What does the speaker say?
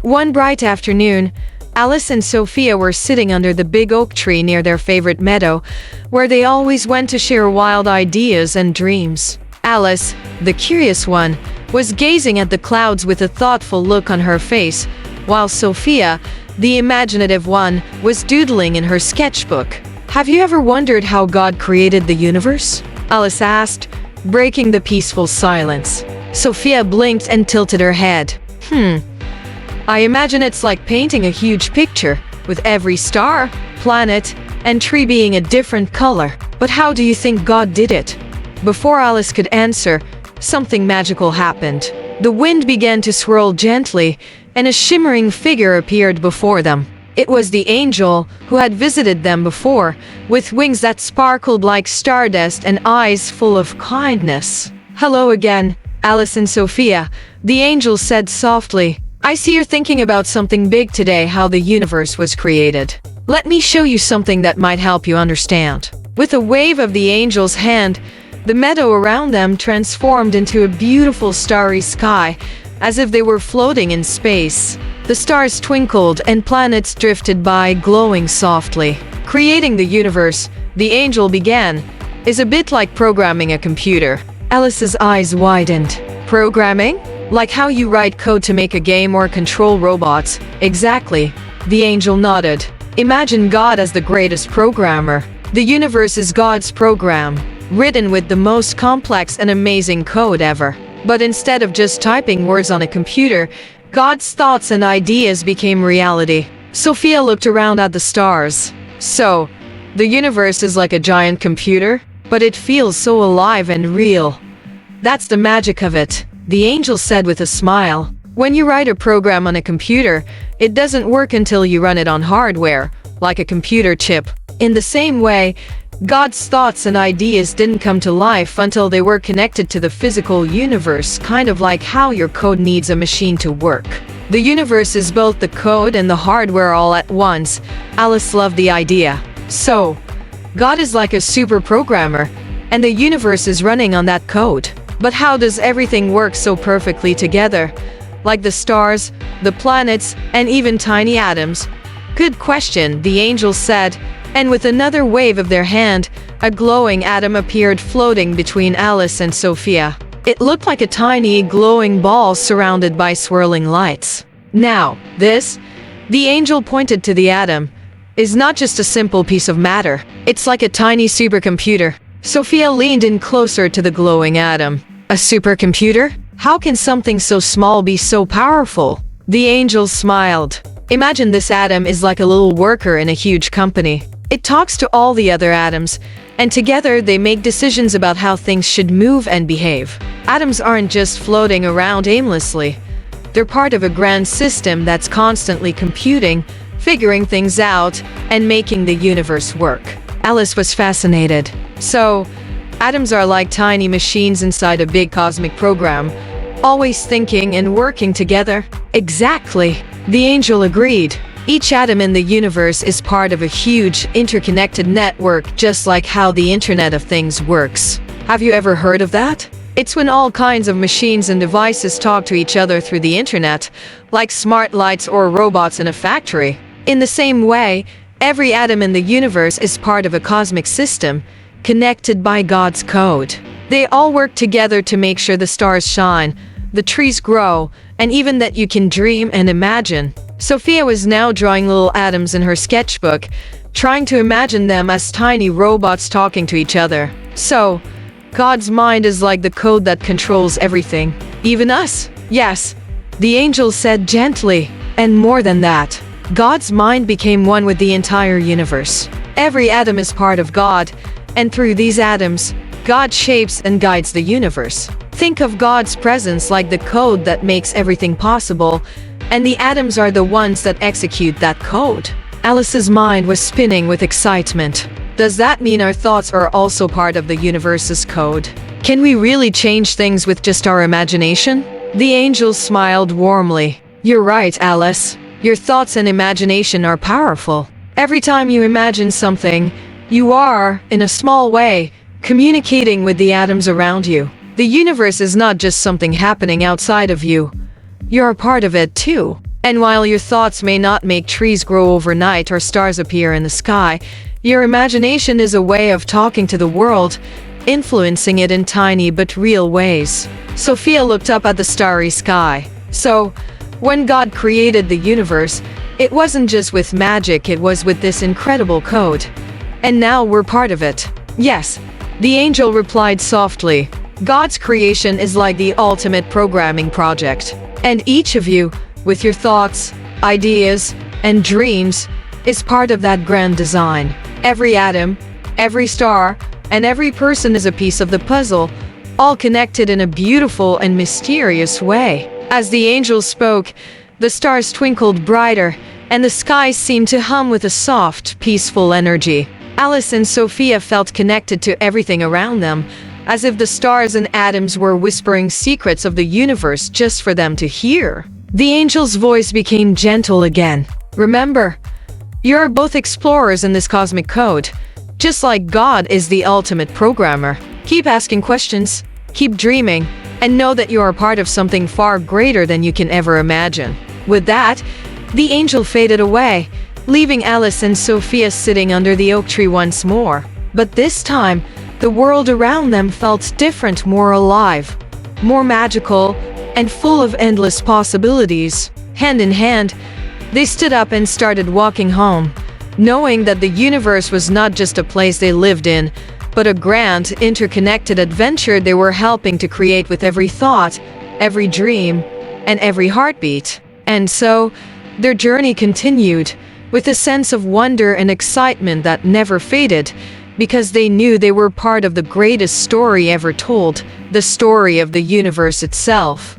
One bright afternoon, Alice and Sophia were sitting under the big oak tree near their favorite meadow, where they always went to share wild ideas and dreams. Alice, the curious one, was gazing at the clouds with a thoughtful look on her face, while Sophia, the imaginative one, was doodling in her sketchbook. "Have you ever wondered how God created the universe?" Alice asked, breaking the peaceful silence. Sophia blinked and tilted her head. I imagine it's like painting a huge picture, with every star, planet, and tree being a different color. But how do you think God did it?" Before Alice could answer, something magical happened. The wind began to swirl gently, and a shimmering figure appeared before them. It was the angel who had visited them before, with wings that sparkled like stardust and eyes full of kindness. "Hello again, Alice and Sophia," the angel said softly. "I see you're thinking about something big today, how the universe was created. Let me show you something that might help you understand." With a wave of the angel's hand, the meadow around them transformed into a beautiful starry sky, as if they were floating in space. The stars twinkled and planets drifted by, glowing softly. "Creating the universe," the angel began, "is a bit like programming a computer." Alice's eyes widened. "Programming? Like how you write code to make a game or control robots?" "Exactly," the angel nodded. "Imagine God as the greatest programmer. The universe is God's program, written with the most complex and amazing code ever. But instead of just typing words on a computer, God's thoughts and ideas became reality." Sophia looked around at the stars. "So, the universe is like a giant computer, but it feels so alive and real." "That's the magic of it," the angel said with a smile. "When you write a program on a computer, it doesn't work until you run it on hardware, like a computer chip. In the same way, God's thoughts and ideas didn't come to life until they were connected to the physical universe, kind of like how your code needs a machine to work. The universe is both the code and the hardware all at once." Alice loved the idea. "So, God is like a super programmer, and the universe is running on that code. But how does everything work so perfectly together? Like the stars, the planets, and even tiny atoms?" "Good question," the angel said, and with another wave of their hand, a glowing atom appeared floating between Alice and Sophia. It looked like a tiny, glowing ball surrounded by swirling lights. "Now, this," the angel pointed to the atom, "is not just a simple piece of matter. It's like a tiny supercomputer." Sophia leaned in closer to the glowing atom. "A supercomputer? How can something so small be so powerful?" The angel smiled. "Imagine this atom is like a little worker in a huge company. It talks to all the other atoms, and together they make decisions about how things should move and behave. Atoms aren't just floating around aimlessly. They're part of a grand system that's constantly computing, figuring things out, and making the universe work." Alice was fascinated. "So, atoms are like tiny machines inside a big cosmic program, always thinking and working together?" "Exactly," the angel agreed. "Each atom in the universe is part of a huge, interconnected network, just like how the Internet of Things works. Have you ever heard of that? It's when all kinds of machines and devices talk to each other through the internet, like smart lights or robots in a factory. In the same way, every atom in the universe is part of a cosmic system, connected by God's code. They all work together to make sure the stars shine, the trees grow, and even that you can dream and imagine." Sophia was now drawing little atoms in her sketchbook, trying to imagine them as tiny robots talking to each other. "So, God's mind is like the code that controls everything, even us?" "Yes," the angel said gently. "And more than that, God's mind became one with the entire universe. Every atom is part of God, and through these atoms, God shapes and guides the universe. Think of God's presence like the code that makes everything possible, and the atoms are the ones that execute that code." Alice's mind was spinning with excitement. "Does that mean our thoughts are also part of the universe's code? Can we really change things with just our imagination?" The angel smiled warmly. "You're right, Alice. Your thoughts and imagination are powerful. Every time you imagine something, you are, in a small way, communicating with the atoms around you. The universe is not just something happening outside of you. You're a part of it too. And while your thoughts may not make trees grow overnight or stars appear in the sky, your imagination is a way of talking to the world, influencing it in tiny but real ways. Sophia looked up at the starry sky. So, when God created the universe, it wasn't just with magic, it was with this incredible code. And now we're part of it. Yes, the angel replied softly. God's creation is like the ultimate programming project. And each of you, with your thoughts, ideas, and dreams, is part of that grand design. Every atom, every star, and every person is a piece of the puzzle, all connected in a beautiful and mysterious way. As the angel spoke, the stars twinkled brighter, and the skies seemed to hum with a soft, peaceful energy. Alice and Sophia felt connected to everything around them, as if the stars and atoms were whispering secrets of the universe just for them to hear. The angel's voice became gentle again. Remember, you're both explorers in this cosmic code. Just like God is the ultimate programmer. Keep asking questions, keep dreaming, and know that you are part of something far greater than you can ever imagine. With that, the angel faded away, leaving Alice and Sophia sitting under the oak tree once more. But this time, the world around them felt different, more alive, more magical, and full of endless possibilities. Hand in hand, they stood up and started walking home, knowing that the universe was not just a place they lived in, but a grand, interconnected adventure they were helping to create with every thought, every dream, and every heartbeat. And so, their journey continued, with a sense of wonder and excitement that never faded, because they knew they were part of the greatest story ever told, the story of the universe itself.